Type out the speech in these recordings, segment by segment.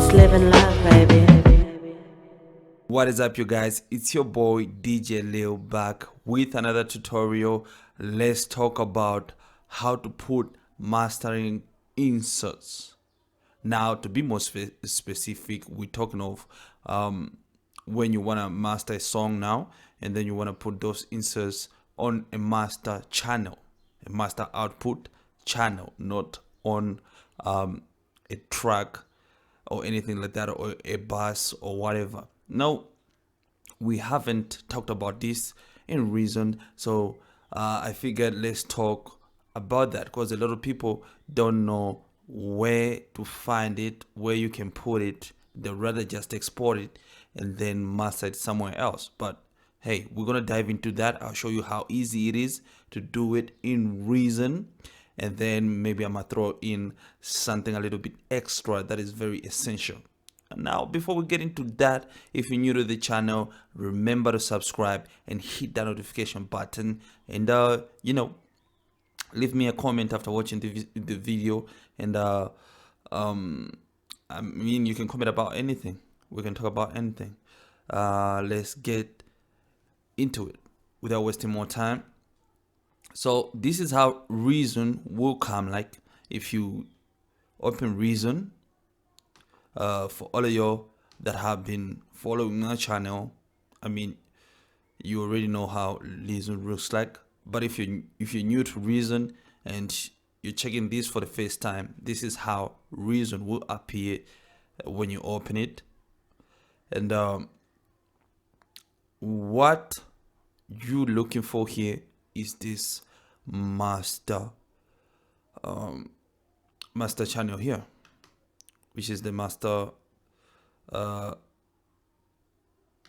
Just living life, baby. What is up, you guys? It's your boy DJ Lil back with another tutorial. Let's talk about how to put mastering inserts. Now, to be more specific, we're talking of when you want to master a song now, and then you want to put those inserts on a master channel, a master output channel, not on a track or anything like that, or a bus or whatever. Now, we haven't talked about this in Reason, so I figured let's talk about that, because a lot of people don't know where to find it, where you can put it. They rather just export it and then master it somewhere else. But hey, we're gonna dive into that. I'll show you how easy it is to do it in Reason, and then maybe I'm gonna throw in something a little bit extra that is very essential. Now, before we get into that, if you're new to the channel, remember to subscribe and hit that notification button, and leave me a comment after watching the video. And I mean, you can comment about anything. We can talk about anything. Let's get into it without wasting more time. So this is how Reason will come. Like, if you open Reason, for all of y'all that have been following our channel, I mean, you already know how Reason looks like. But if you're new to Reason and you're checking this for the first time, this is how Reason will appear when you open it. And what you're looking for here is this master channel here, which is the master I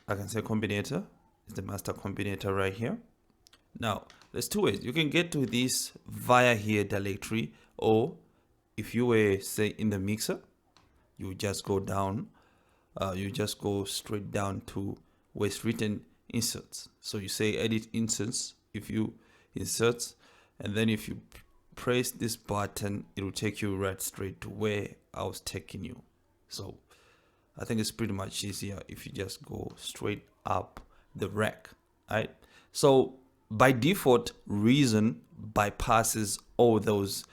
can say combinator. It's the master combinator right here. Now, there's two ways you can get to this via here directory, or if you were, say, in the mixer, you just go down, you just go straight down to where it's written inserts. So you say edit inserts, if you inserts, and then if you press this button, it will take you right straight to where I was taking you. So I think it's pretty much easier if you just go straight up the rack, right? So by default, Reason bypasses all those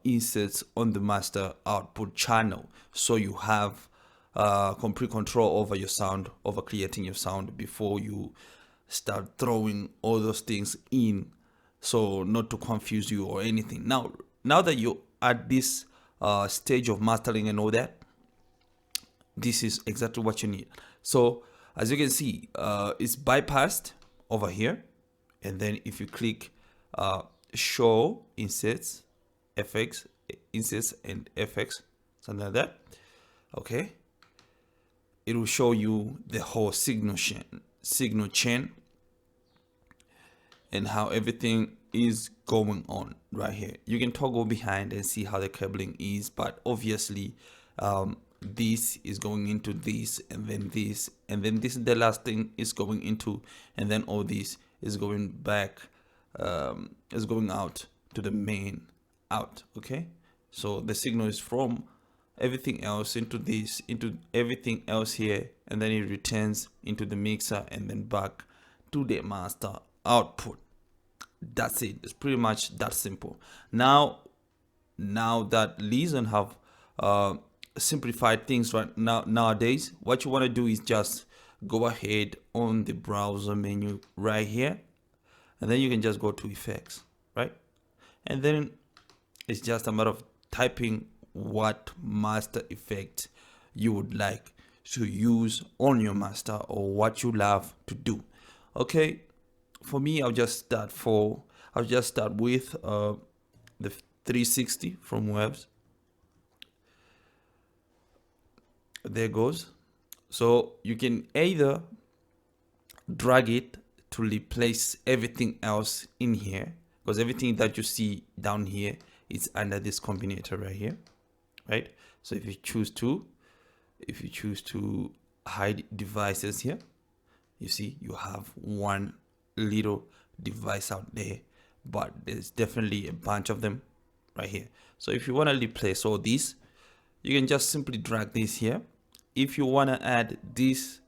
inserts on the master output channel, so you have complete control over your sound, over creating your sound before you start throwing all those things in, so not to confuse you or anything. Now that you're at this stage of mastering and all that, this is exactly what you need. So as you can see, it's bypassed over here, and then if you click show inserts, FX, inserts and FX, something like that, okay, it will show you the whole signal chain and how everything is going on right here. You can toggle behind and see how the cabling is, but obviously this is going into this, and then this, and then this is the last thing is going into, and then all this is going back, is going out to the main out. Okay, so the signal is from everything else into this, into everything else here, and then it returns into the mixer and then back to the master output. That's it. It's pretty much that simple. Now that Reason have simplified things right now, nowadays, what you want to do is just go ahead on the browser menu right here, and then you can just go to effects, right? And then it's just a matter of typing what master effect you would like to use on your master, or what you love to do. Okay, for me, I'll just start with the 360 from Waves. There goes. So you can either drag it to replace everything else in here, because everything that you see down here is under this combinator right here, right? So if you choose to hide devices here, you see you have one little device out there, but there's definitely a bunch of them right here. So if you want to replace all these, you can just simply drag this here. If you want to add this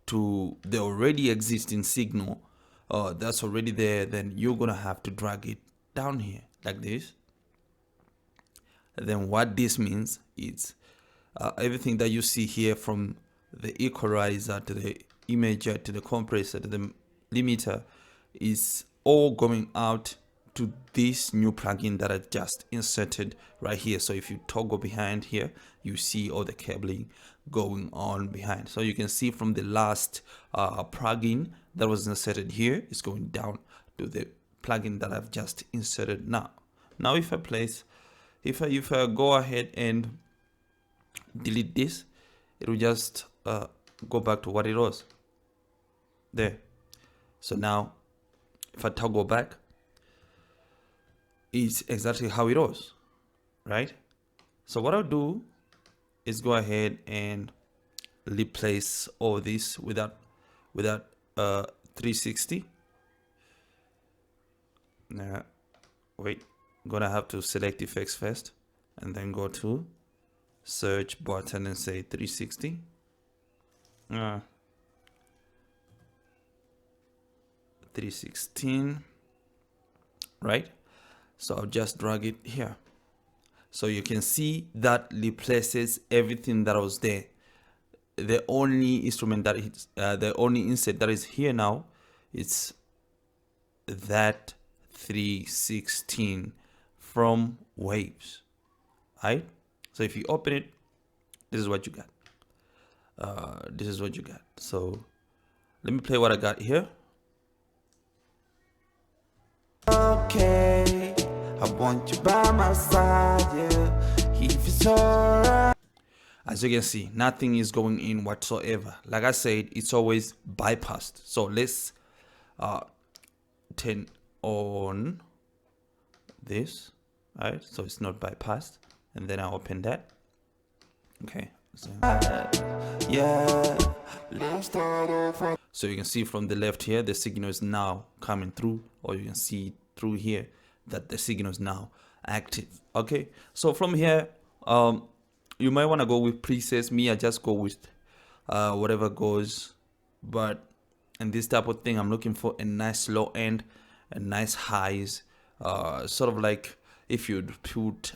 to the already existing signal that's already there, then you're gonna have to drag it down here like this. And then what this means is everything that you see here, from the equalizer to the imager to the compressor to the limiter, is all going out to this new plugin that I just inserted right here. So if you toggle behind here, you see all the cabling going on behind. So you can see from the last plugin that was inserted here, it's going down to the plugin that I've just inserted now. Now if I go ahead and delete this, it will just go back to what it was there. So now if I toggle back, it's exactly how it was, right? So what I'll do is go ahead and replace all this without 360. Wait, gonna have to select effects first and then go to search button and say 360. 316, right? So I'll just drag it here. So you can see that replaces everything that was there. The only instrument that is, the only insert that is here now, it's that 316 from Waves, right? So if you open it, this is what you got. This is what you got. So let me play what I got here. Okay, I want you by my side, yeah. If it's alright. As you can see, nothing is going in whatsoever. Like I said, it's always bypassed. So let's turn on this, right? So it's not bypassed, and then I open that. Okay. So, yeah. So you can see from the left here, the signal is now coming through, or you can see through here that the signal is now active. Okay. So from here, you might want to go with presets. Me, I just go with whatever goes. But in this type of thing, I'm looking for a nice low end, a nice highs, sort of like if you'd put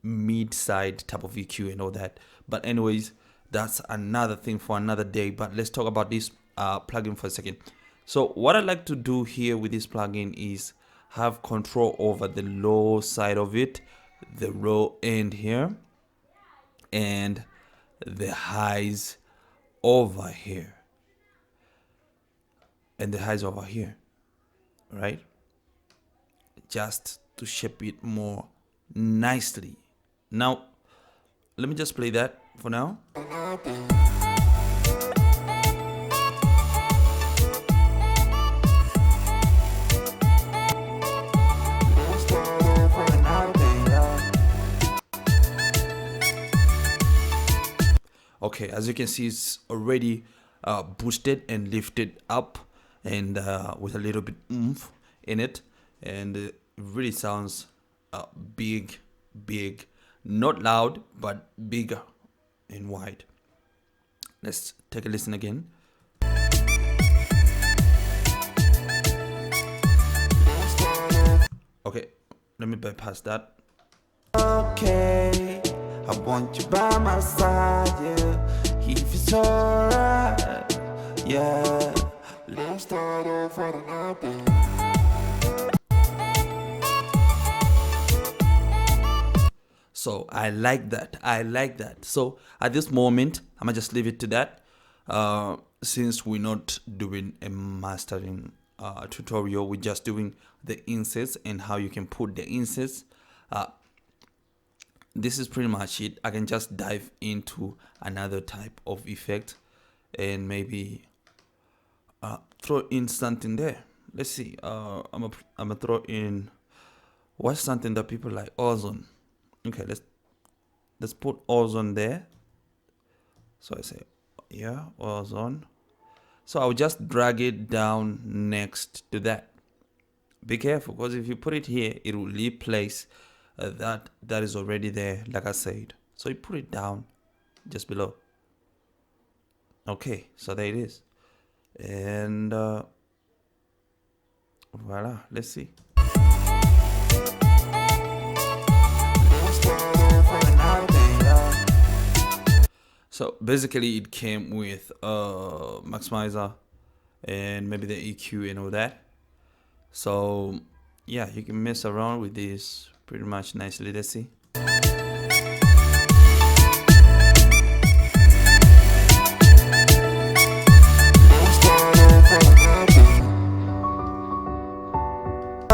mid-side type of EQ and all that. But anyways, that's another thing for another day. But let's talk about this plugin for a second. So what I like to do here with this plugin is have control over the low side of it, the low end here, and the highs over here, and the highs over here, right? Just to shape it more nicely. Now let me just play that for now. Okay, as you can see, it's already boosted and lifted up, and with a little bit oomph in it, and it really sounds big, not loud, but bigger and wide. Let's take a listen again. Okay, let me bypass that. Okay, I want you by my side, yeah. If it's alright, yeah. Let's start off for the night. So I like that. So at this moment, I'm gonna just leave it to that. Since we're not doing a mastering tutorial, we're just doing the insets and how you can put the insets. This is pretty much it. I can just dive into another type of effect and maybe throw in something there. Let's see. I'm gonna throw in what's something that people like. Ozone. Okay, let's put ozone there. So I say, yeah, ozone. So I'll just drag it down next to that. Be careful, because if you put it here, it will replace that is already there, like I said. So you put it down just below. Okay, so there it is. And voila, let's see. So basically it came with a maximizer and maybe the EQ and all that. So yeah, you can mess around with this pretty much nicely. Let's see.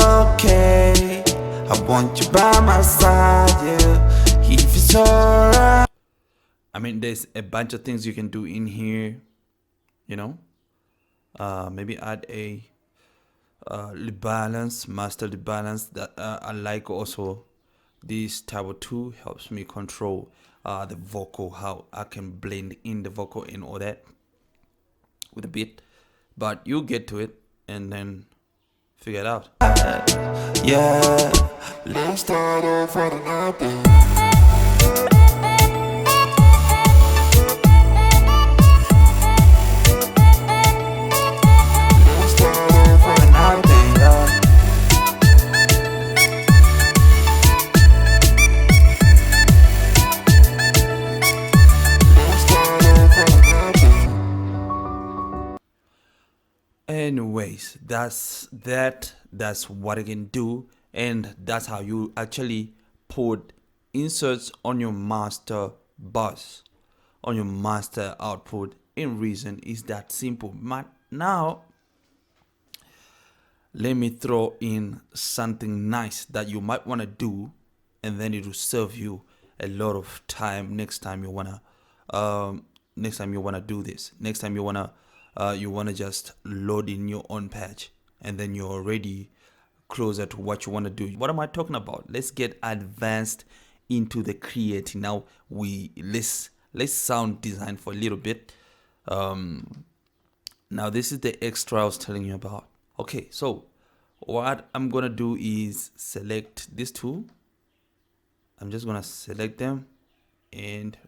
Okay, I want you by my side, yeah. If it's alright. I mean, there's a bunch of things you can do in here, you know. Maybe add a lip balance, master lip balance. That I like also. This Turbo 2 helps me control the vocal, how I can blend in the vocal and all that with a beat. But you get to it and then figure it out. Yeah, let's start off for the night. Anyways, that's what I can do, and that's how you actually put inserts on your master bus, on your master output. In Reason is that simple. Now let me throw in something nice that you might want to do, and then it will serve you a lot of time next time you wanna do this. Next time you wanna just load in your own patch, and then you're already closer to what you want to do. What am I talking about? Let's get advanced into the creating. Now let's sound design for a little bit. Now this is the extra I was telling you about. Okay, so what I'm gonna do is select these two. I'm just gonna select them and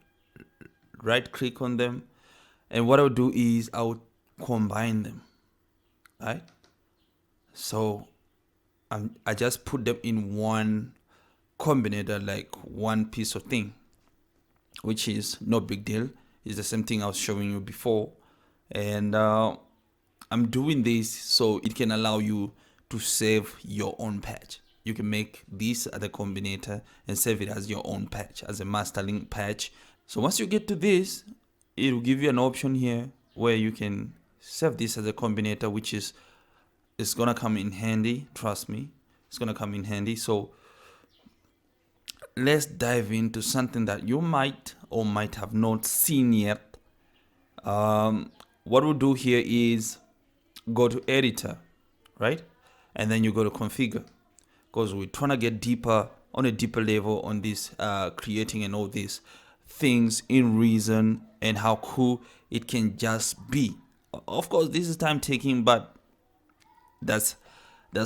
right click on them, and what I'll do is I'll combine them, right? So I just put them in one combinator, like one piece of thing, which is no big deal. It's the same thing I was showing you before, and I'm doing this so it can allow you to save your own patch. You can make this as a combinator and save it as your own patch, as a mastering patch. So once you get to this, it will give you an option here where you can save this as a combinator, which is it's gonna come in handy. Trust me, it's gonna come in handy. So let's dive into something that you might or might have not seen yet. What we'll do here is go to editor, right? And then you go to configure, because we're trying to get deeper on a deeper level on this creating and all these things in Reason and how cool it can just be. Of course, this is time taking, but that's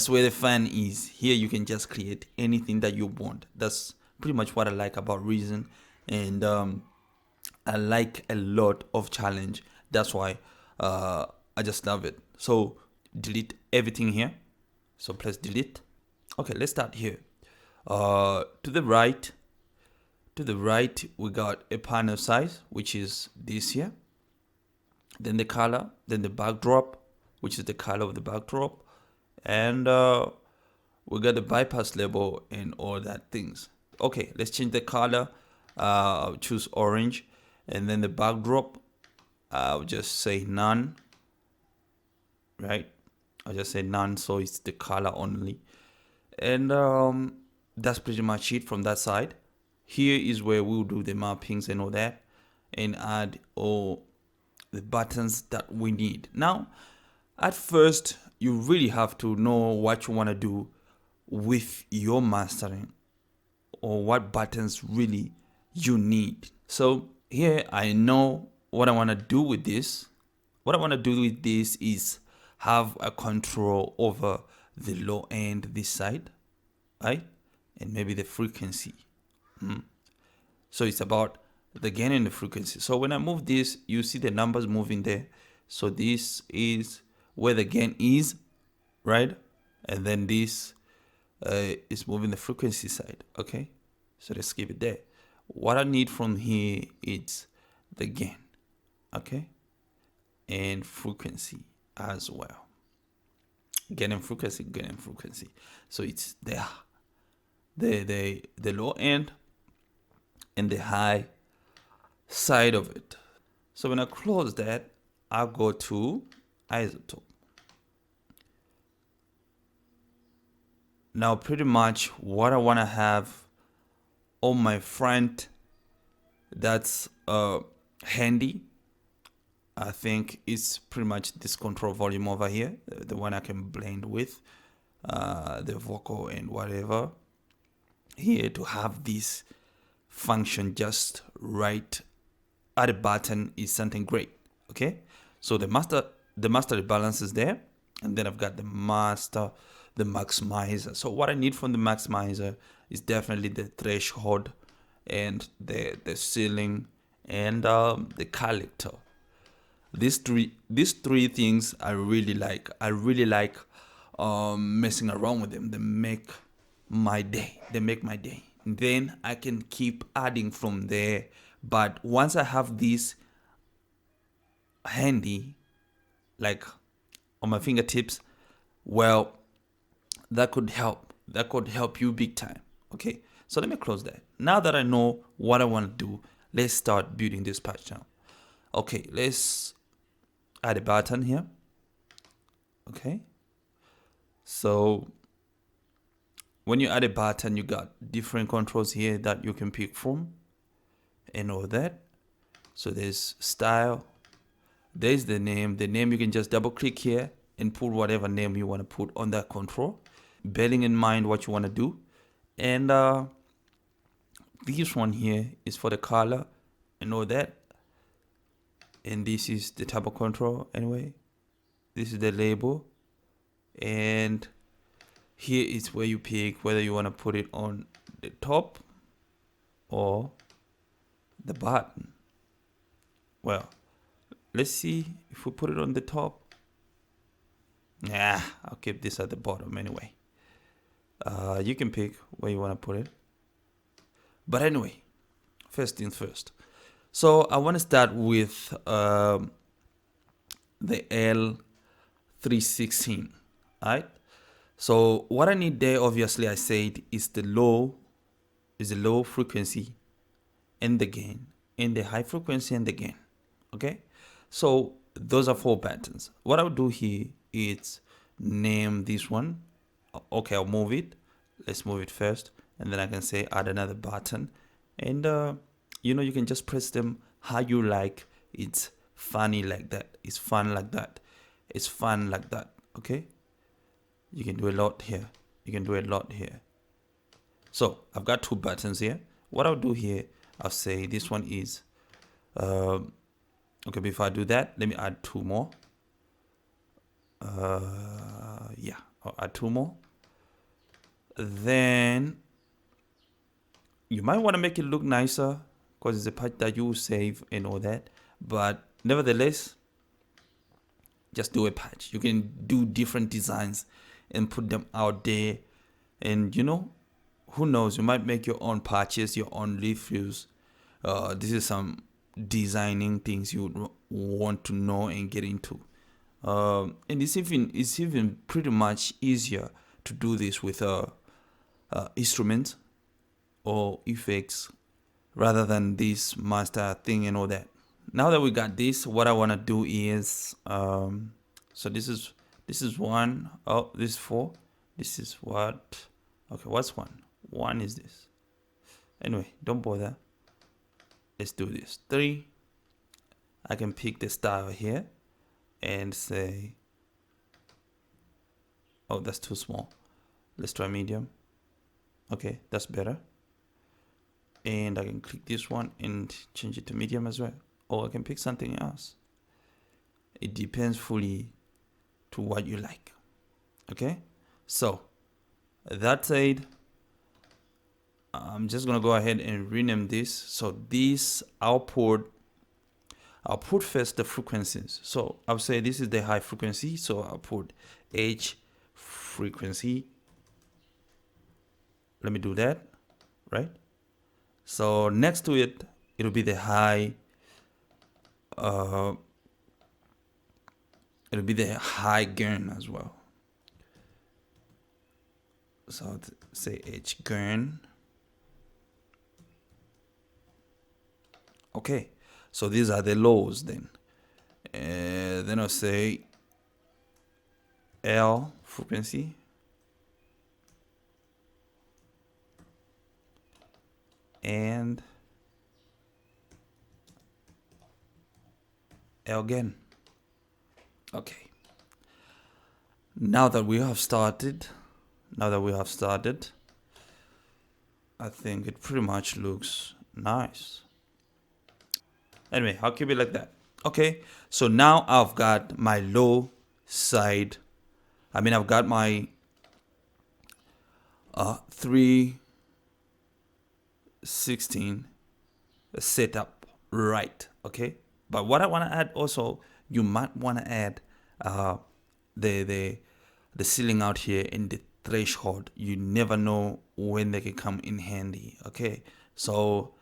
where the fun is. Here you can just create anything that you want. That's pretty much what I like about Reason, and I like a lot of challenge. That's why I just love it. So delete everything here. So press delete. Okay, let's start here. To the right we got a panel size, which is this here, then the color, then the backdrop, which is the color of the backdrop, and we got the bypass label and all that things. Okay, let's change the color. I'll choose orange, and then the backdrop I'll just say none, right? I'll just say none, so it's the color only, and that's pretty much it from that side. Here is where we'll do the mappings and all that, and add all the buttons that we need. Now, at first, you really have to know what you want to do with your mastering, or what buttons really you need. So here I know what I want to do with this. What I want to do with this is have a control over the low end this side, right? And maybe the frequency. So it's about the gain and the frequency. So when I move this, you see the numbers moving there. So this is where the gain is, right? And then this is moving the frequency side. Okay, so let's keep it there. What I need from here is the gain, okay, and frequency as well. Gain and frequency, gain and frequency. So it's there, the low end and the high side of it. So when I close that, I'll go to isotope. Now pretty much what I want to have on my front that's handy, I think it's pretty much this control volume over here, the one I can blend with the vocal and whatever here to have this function just right at the button is something great. Okay, so the master balance is there, and then I've got the maximizer. So what I need from the maximizer is definitely the threshold and the ceiling and the collector. These three things I really like. I really like messing around with them. They make my day. And then I can keep adding from there. But once I have this handy, like on my fingertips, well, that could help. That could help you big time. Okay, so let me close that. Now that I know what I want to do, let's start building this patch now. Okay, let's add a button here. Okay, so when you add a button, you got different controls here that you can pick from and all that. So there's style, there's the name. The name, you can just double click here and put whatever name you want to put on that control, bearing in mind what you want to do. And this one here is for the color and all that. And this is the type of control anyway. This is the label, and here is where you pick whether you want to put it on the top or the bottom. Well, let's see if we put it on the top. Nah, I'll keep this at the bottom anyway. You can pick where you want to put it, but anyway, first things first. So I want to start with the L316, right? So what I need there, obviously, I said is the low frequency and the gain, and the high frequency and the gain. Okay, so those are 4 buttons. What I'll do here is name this one. Okay, I'll move it. Let's move it first, and then I can say add another button, and you can just press them how you like. It's funny like that. It's fun like that. It's fun like that. Okay, you can do a lot here. You can do a lot here. So I've got 2 buttons here. What I'll do here, I'll say this one is okay. Before I do that, let me add 2 more. Yeah, I'll add 2 more. Then you might want to make it look nicer because it's a patch that you save and all that, but nevertheless, just do a patch. You can do different designs and put them out there, and who knows, you might make your own patches, your own reviews. This is some designing things you would want to know and get into, and it's even pretty much easier to do this with instruments or effects rather than this master thing and all that. Now that we got this, what I want to do is so this is 1. Oh, this is 4. This is what? Okay, what's 1? 1 is this. Anyway, don't bother. Let's do this. 3. I can pick the style here and say, oh, that's too small. Let's try medium. Okay, that's better. And I can click this one and change it to medium as well. Or I can pick something else. It depends fully to what you like. Okay, so that said, I'm just gonna go ahead and rename this. So this I'll put first the frequencies. So I'll say this is the high frequency, so I'll put H frequency. Let me do that, right? So next to it, it'll be the high, it'll be the high gain as well. So I'll say H gain. Okay, so these are the lows then. Then I'll say L frequency. And L again. Okay. Now that we have started, I think it pretty much looks nice. Anyway, I'll keep it like that. Okay, so now I've got my low side. I've got my 316 set up right. Okay, but what I want to add also, you might want to add the ceiling out here in the threshold. You never know when they can come in handy. Okay, so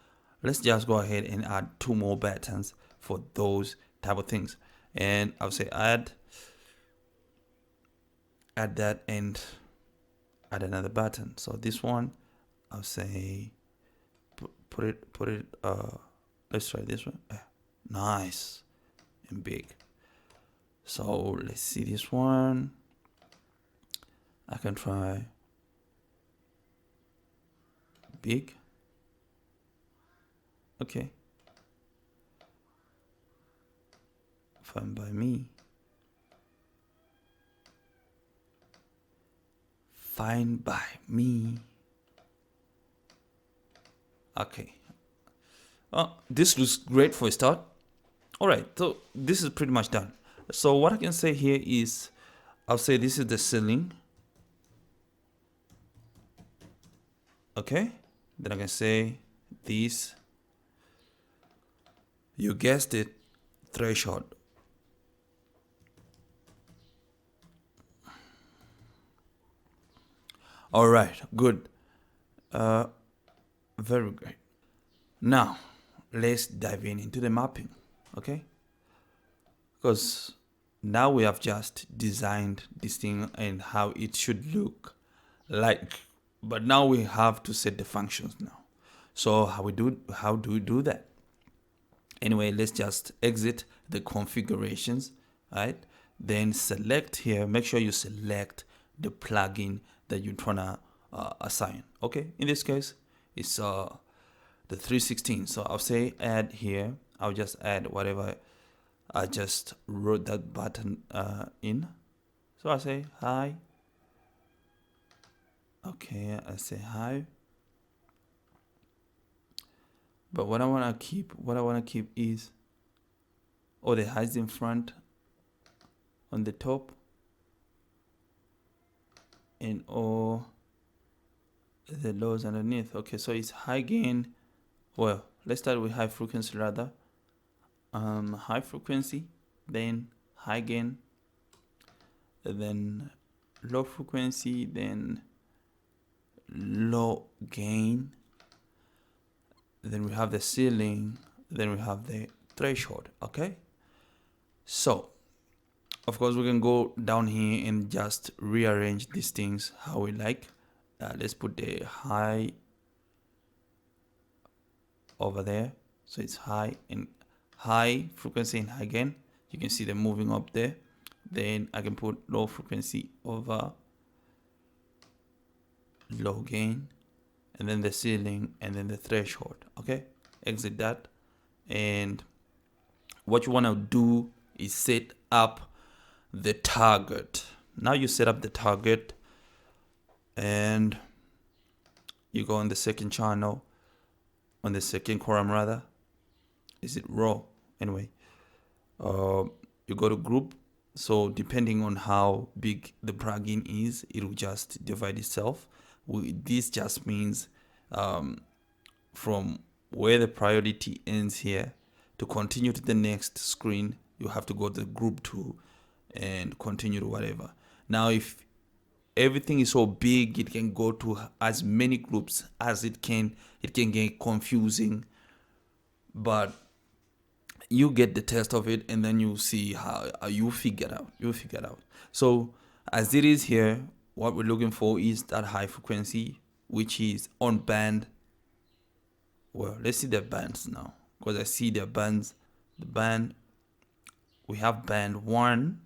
let's just go ahead and add 2 more buttons for those type of things. And I'll say add that and add another button. So this one, I'll say put it let's try this one. Nice and big. So let's see this one. I can try big. Okay, fine by me. Fine by me. Okay. This looks great for a start. Alright, so this is pretty much done. So what I can say here is, I'll say this is the ceiling. Okay, then I can say this, you guessed it, threshold. All right, good. Very great. Now, let's dive into the mapping, okay? Because now we have just designed this thing and how it should look like, but now we have to set the functions now. So how do we do that? Anyway, let's just exit the configurations, right? Then select here, make sure you select the plugin that you're trying to assign. Okay, in this case, it's the 316. So I'll say add here. I'll just add whatever I just wrote that button in. So I say hi. Okay, I say hi. But what I want to keep is all the highs in front on the top and all the lows underneath. Okay, so it's high gain. Well, let's start with high frequency rather. High frequency, then high gain, then low frequency, then low gain. Then we have the ceiling, then we have the threshold. Okay, so of course we can go down here and just rearrange these things how we like. Let's put the high over there, so it's high and high frequency and high gain. You can see them moving up there. Then I can put low frequency over low gain, and then the ceiling, and then the threshold. Okay, exit that. And what you want to do is set up the target. Now you set up the target and you go on the second channel, on the second column rather. Is it row? Anyway, you go to group. So depending on how big the plugin is, it will just divide itself. This just means from where the priority ends here to continue to the next screen, you have to go to group 2 and continue to whatever. Now, if everything is so big, it can go to as many groups as it can. It can get confusing, but you get the test of it, and then you see how you figure it out. So as it is here, what we're looking for is that high frequency, which is on band. Well, let's see the bands now, because I see the bands. The band, we have band 1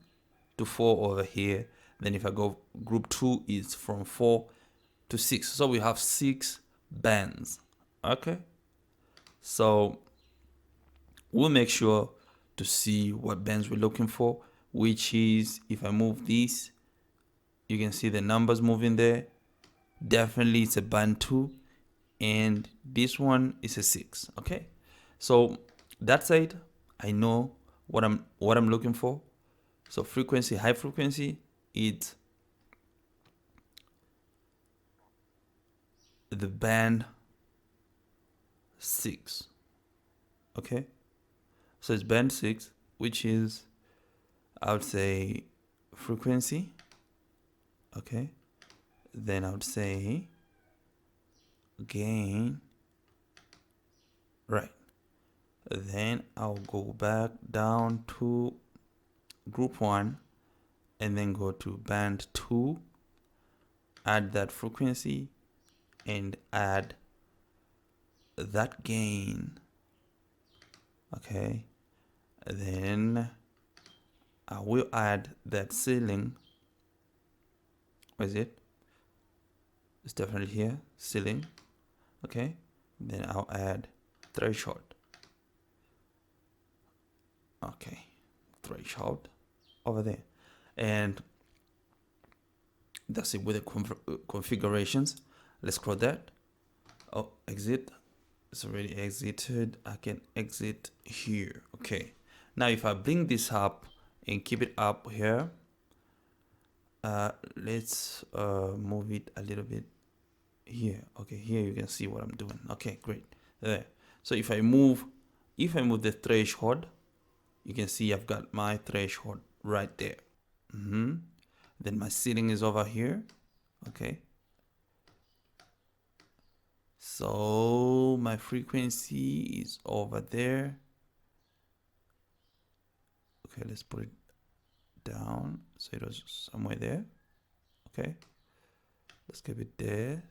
to 4 over here. Then if I go group 2 is from 4 to 6. So we have 6 bands. Okay. So we'll make sure to see what bands we're looking for, which is, if I move these, you can see the numbers moving there. Definitely it's a band 2, and this one is a 6. Okay. So that's it. I know what I'm looking for. So frequency, high frequency, it's the band 6. Okay. So it's band 6, which is, I would say, frequency. Okay. Then I would say gain. Right. Then I'll go back down to group 1 and then go to band 2, add that frequency and add that gain. Okay. Then I will add that ceiling. Where is it? It's definitely here, ceiling. Okay. Then I'll add threshold. Okay, threshold over there, and that's it with the configurations. Let's scroll that. Oh, exit. It's already exited. I can exit here. Okay. Now if I bring this up and keep it up here, let's move it a little bit here. Okay, here you can see what I'm doing. Okay, great. There. So if I move the threshold, you can see I've got my threshold right there. Then my ceiling is over here. Okay. So my frequency is over there. Okay, let's put it down. So it was somewhere there. Okay. Let's keep it there.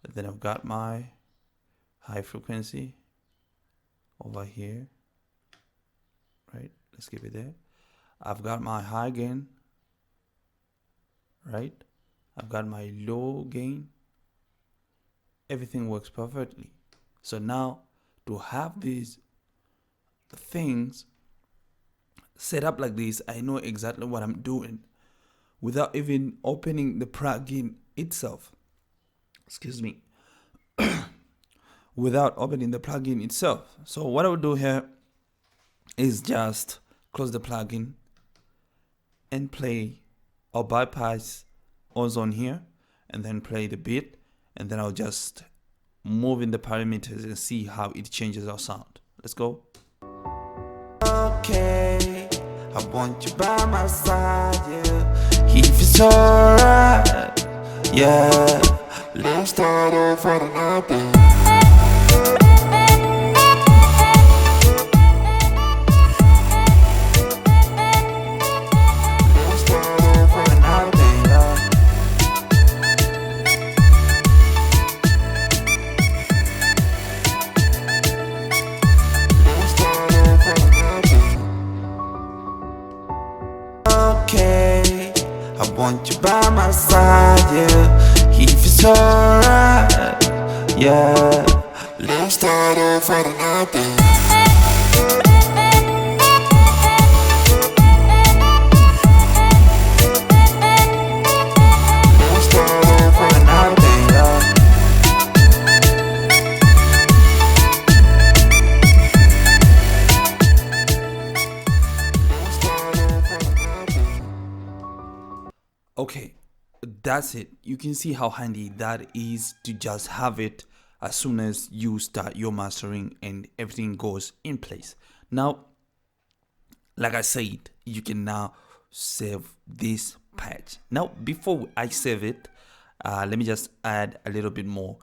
And then I've got my high frequency over here. Right, let's keep it there. I've got my high gain, right? I've got my low gain. Everything works perfectly. So now to have these things set up like this, I know exactly what I'm doing without even opening the plugin itself. Excuse me. Without opening the plugin itself. So what I will do here is just close the plugin and play or bypass ozone here and then play the beat, and then I'll just move in the parameters and see how it changes our sound. Let's go. Okay, I want you by my side, yeah. If it's alright, yeah. Let's start off for the night, then. I want you by my side, yeah. If it's alright, yeah. Let's start off for the night, then. Let's start off for the night, then, yeah. Let's start off for the night, then. Okay, that's it. You can see how handy that is to just have it as soon as you start your mastering and everything goes in place. Now, like I said, you can now save this patch. Now, before I save it, let me just add a little bit more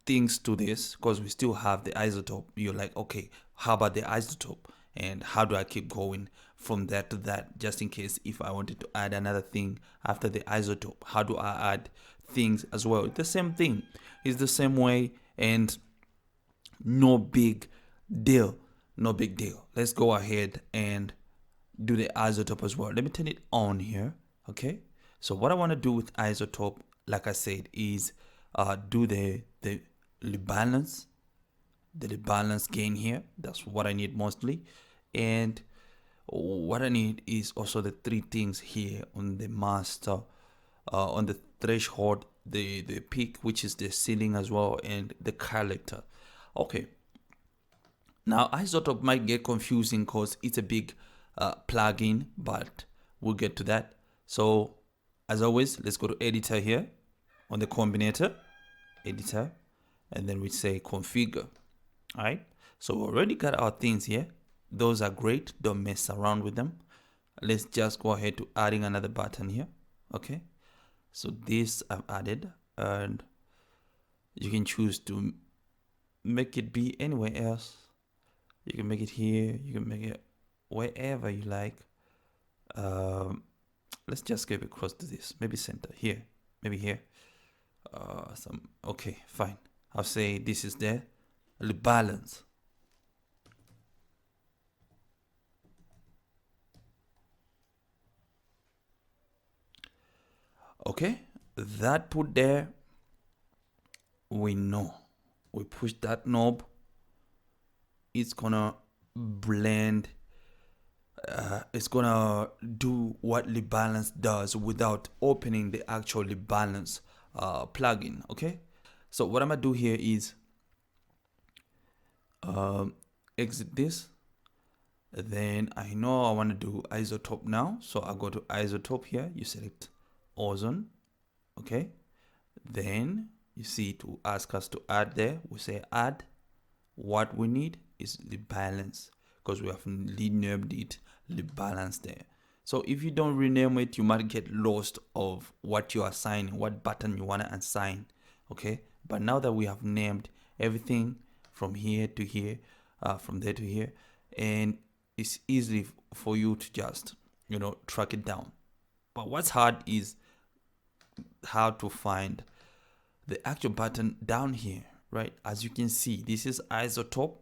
things to this, because we still have the isotope. You're like, okay, how about the isotope, and how do I keep going from that to that, just in case if I wanted to add another thing after the isotope? How do I add things as well? It's the same thing, it's the same way, and no big deal, no big deal. Let's go ahead and do the isotope as well. Let me turn it on here. Okay, so what I want to do with isotope, like I said, is do the balance, the balance gain here. That's what I need mostly. And what I need is also the three things here on the master, on the threshold, the peak, which is the ceiling as well, and the collector. Okay, now isotope might get confusing because it's a big plugin, but we'll get to that. So as always, let's go to editor here on the combinator, editor, and then we say configure. All right, so we already got our things here. Those are great, don't mess around with them. Let's just go ahead to adding another button here. Okay, so this I've added, and you can choose to make it be anywhere else. You can make it here, you can make it wherever you like. Let's just get across to this, maybe center here, maybe here. Okay, fine, I'll say this is the balance. Okay, that put there, we know we push that knob, it's gonna blend, it's gonna do what balance does without opening the actual balance plugin. Okay, so what I'm gonna do here is exit this. Then I know I want to do isotope now, so I go to isotope here, you select ozone. Okay, then you see to ask us to add there, we say add. What we need is the balance, because we have renamed it the balance there. So if you don't rename it, you might get lost of what you are assigning, what button you want to assign. Okay, but now that we have named everything from here to here, from there to here, and it's easy for you to just, you know, track it down. But what's hard is how to find the actual button down here, right? As you can see, this is isotope,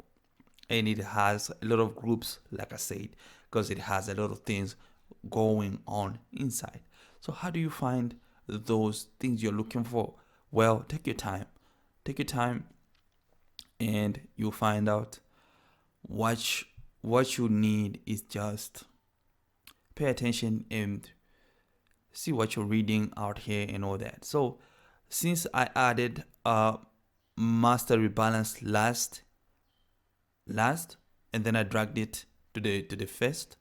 and it has a lot of groups, like I said, because it has a lot of things going on inside. So how do you find those things you're looking for? Well, take your time, and you'll find out what you need is just pay attention and see what you're reading out here and all that. So since I added master rebalance last, and then I dragged it to the first,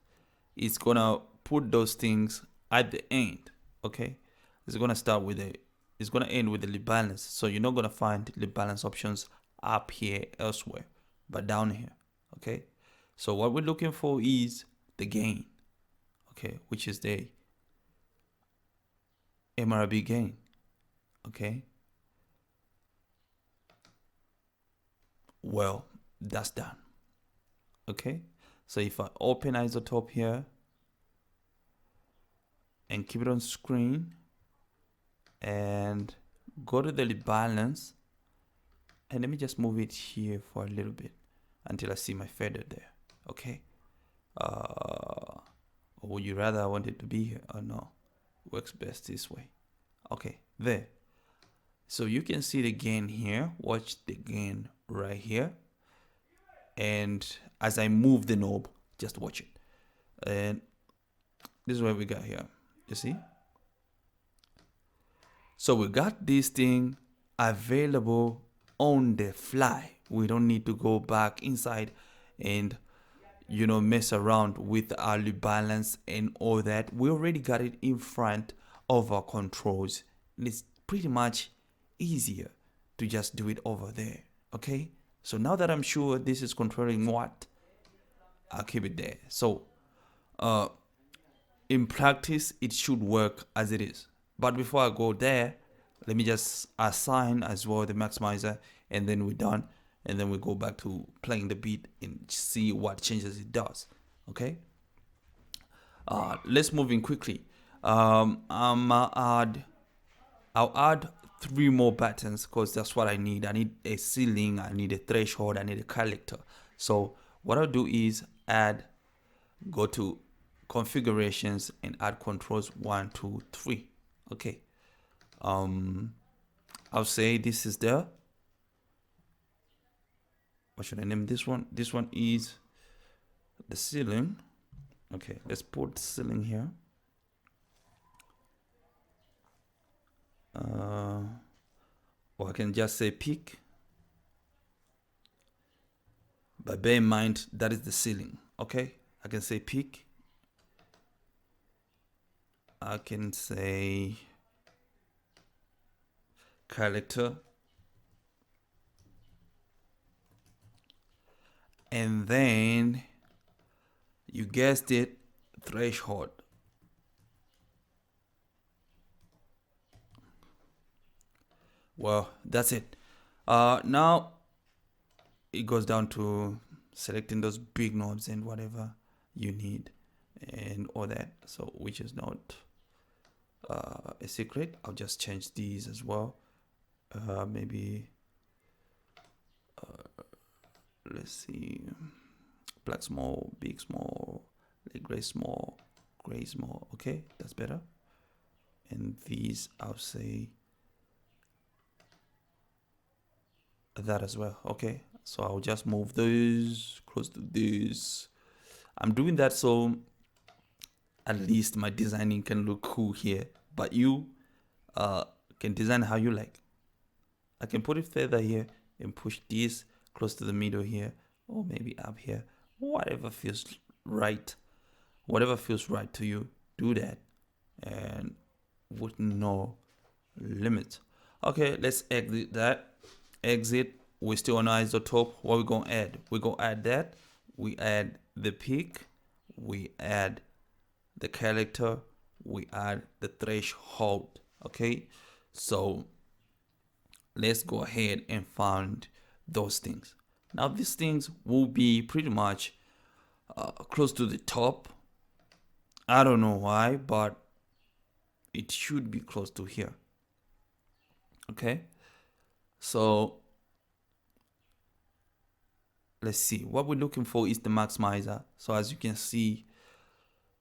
it's gonna put those things at the end. Okay, it's gonna start with it's gonna end with the rebalance. So you're not gonna find the rebalance options up here elsewhere, but down here. Okay, so what we're looking for is the gain. Okay, which is the MRB gain. Okay, well, that's done. Okay, so if I open isotope here and keep it on screen and go to the balance, and let me just move it here for a little bit until I see my feather there. Okay, or would you rather I want it to be here? Oh no, works best this way. Okay, there. So you can see the gain here. Watch the gain right here, and as I move the knob, just watch it. And this is what we got here. You see? So we got this thing available on the fly. We don't need to go back inside and, you know, mess around with our balance and all that. We already got it in front over controls. It's pretty much easier to just do it over there. Okay, so now that I'm sure this is controlling what, I'll keep it there. So in practice it should work as it is, but before I go there, let me just assign as well the maximizer, and then we're done, and then we go back to playing the beat and see what changes it does. Okay, let's move in quickly. I'll add 3 more buttons because that's what I need. I need a ceiling, I need a threshold, I need a collector. So what I'll do is go to configurations and add controls 1, 2, 3. Okay. I'll say this is what should I name this one? This one is the ceiling. Okay, let's put ceiling here. Or I can just say peak, but bear in mind that is the ceiling. Okay, I can say peak, I can say character, and then you guessed it, threshold. Well, that's it. Now it goes down to selecting those big knobs and whatever you need and all that, so which is not a secret. I'll just change these as well. Maybe let's see, black small, big small, gray small, gray small. Okay, that's better. And these I'll say that as well. Okay, so I'll just move those close to this. I'm doing that so at least my designing can look cool here, but you can design how you like. I can put it further here and push this close to the middle here, or maybe up here, whatever feels right. Whatever feels right to you, do that, and with no limit. Okay, let's exit that. Exit. We're still on isotope. What we gonna add? We're gonna add that. We add the peak. We add the character. We add the threshold. Okay, so let's go ahead and find those things. Now these things will be pretty much close to the top. I don't know why, but it should be close to here. Okay, so let's see. What we're looking for is the maximizer. So as you can see,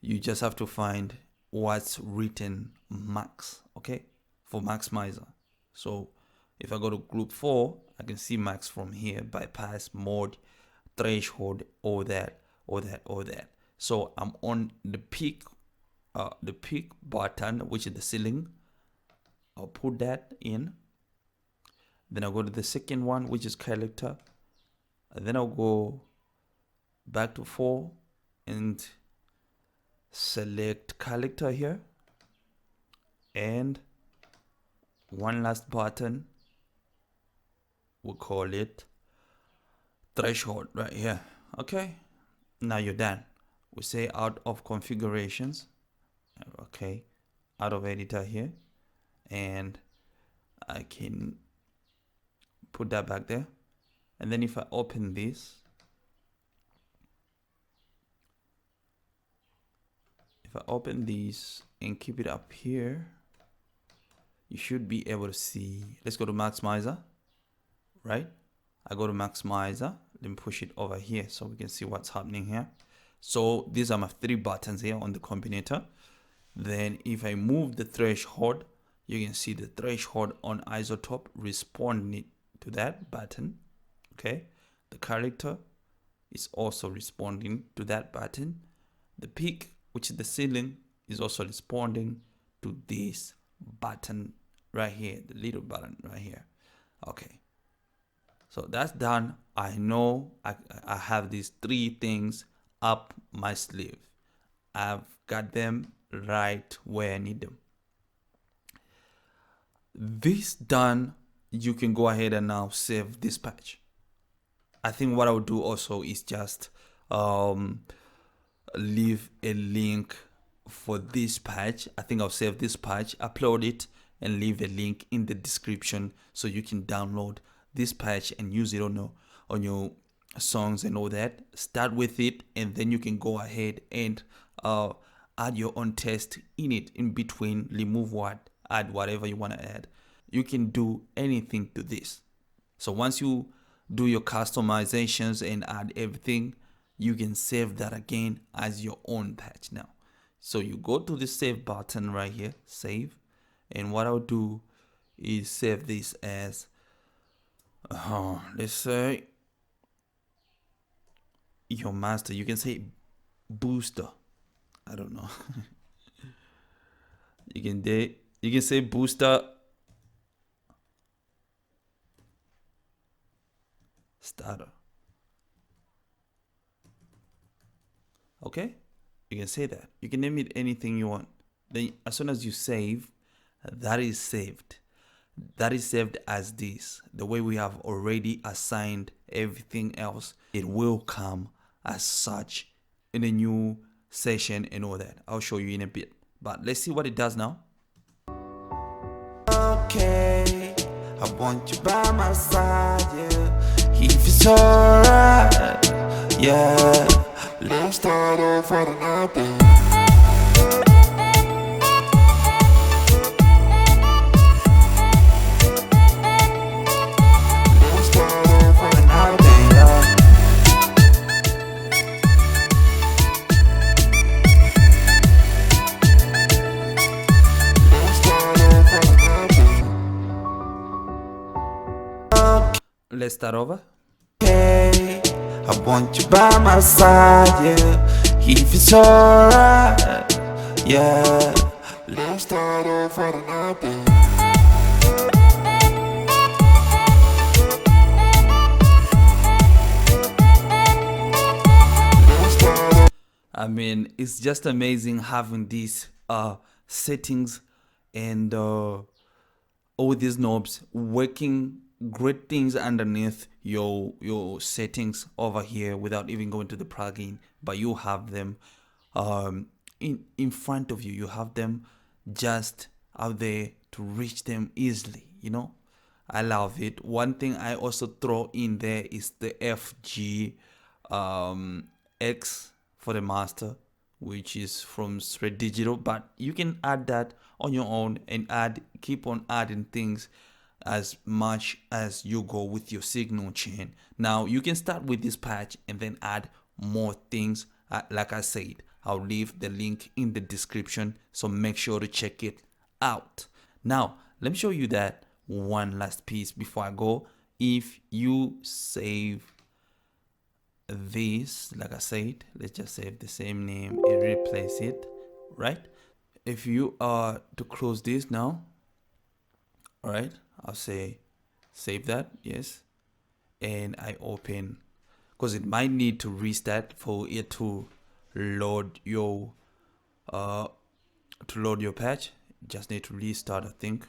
you just have to find what's written max, okay, for maximizer. So if I go to group 4, I can see max from here, bypass, mode, threshold, all that. So I'm on the peak button, which is the ceiling. I'll put that in. Then I'll go to the second one, which is character. And then I'll go back to 4 and select character here. And one last button, we'll call it threshold right here. Okay, now you're done. We say out of configurations. Okay, out of editor here, and I can put that back there. And then if I open this, and keep it up here, you should be able to see. Let's go to maximizer, right? I go to maximizer, then push it over here so we can see what's happening here. So these are my 3 buttons here on the combinator. Then if I move the threshold, you can see the threshold on isotope responding to that button. Okay, the character is also responding to that button. The peak, which is the ceiling, is also responding to this button right here, the little button right here. Okay, so that's done. I know I have these 3 things up my sleeve. I've got them right where I need them. this done, you can go ahead and now save this patch. I think what I would do also is just leave a link for this patch. I think I'll save this patch, upload it, and leave a link in the description so you can download this patch and use it on your songs and all that. Start with it, and then you can go ahead and add your own text in it, in between, remove what, add whatever you want to add. You can do anything to this. So once you do your customizations and add everything, you can save that again as your own patch now. So you go to the save button right here, save, and what I'll do is save this as let's say your master. You can say booster, I don't know. you can say booster starter. Okay, you can say that. You can name it anything you want. Then as soon as you save, that is saved. That is saved as this. The way we have already assigned everything else, it will come as such in a new session and all that. I'll show you in a bit. But let's see what it does now. Okay, I want you by my side, yeah. If it's alright, yeah. Let's start off for the night, then. Let's start off for the night, then, yeah. Let's start off for the night, then. Let's start over. Okay, I want you by my side, yeah. If it's alright, yeah. Let's start off for the night, then. Let's start off. I mean, it's just amazing having these settings and all these knobs working great things underneath your settings over here without even going to the plugin, but you have them in front of you. You have them just out there to reach them easily, you know. I love it. One thing I also throw in there is the FG X for the master, which is from Straight Digital, but you can add that on your own and keep on adding things as much as you go with your signal chain. Now you can start with this patch and then add more things. Like I said, I'll leave the link in the description, so make sure to check it out. Now let me show you that one last piece before I go. If you save this, like I said, let's just save the same name and replace it, right? If you are to close this now, all right, I'll say save that, yes, and I open, because it might need to restart for it to load your patch. Just need to restart, I think.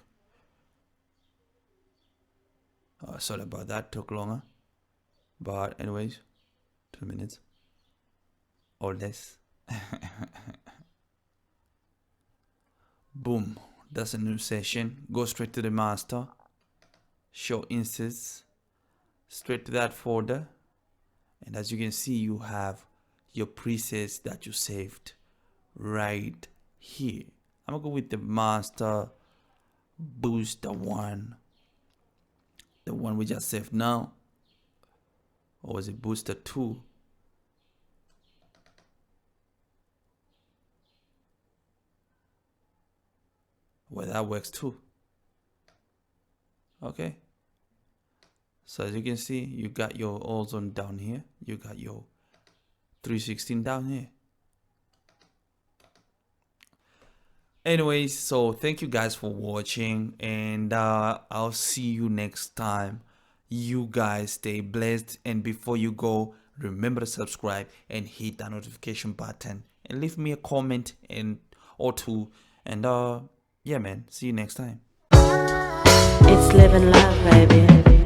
Sorry about that, took longer, but anyways, 2 minutes or less. Boom, that's a new session. Go straight to the master, show instance, straight to that folder, and as you can see, you have your presets that you saved right here. I'm gonna go with the master booster one, the one we just saved now. Or was it booster 2? Well, that works too. Okay, so as you can see, you got your ozone down here, you got your 316 down here. Anyways, so thank you guys for watching, and I'll see you next time. You guys stay blessed, and before you go, remember to subscribe and hit that notification button and leave me a comment or two, and yeah man, see you next time. It's living love, baby.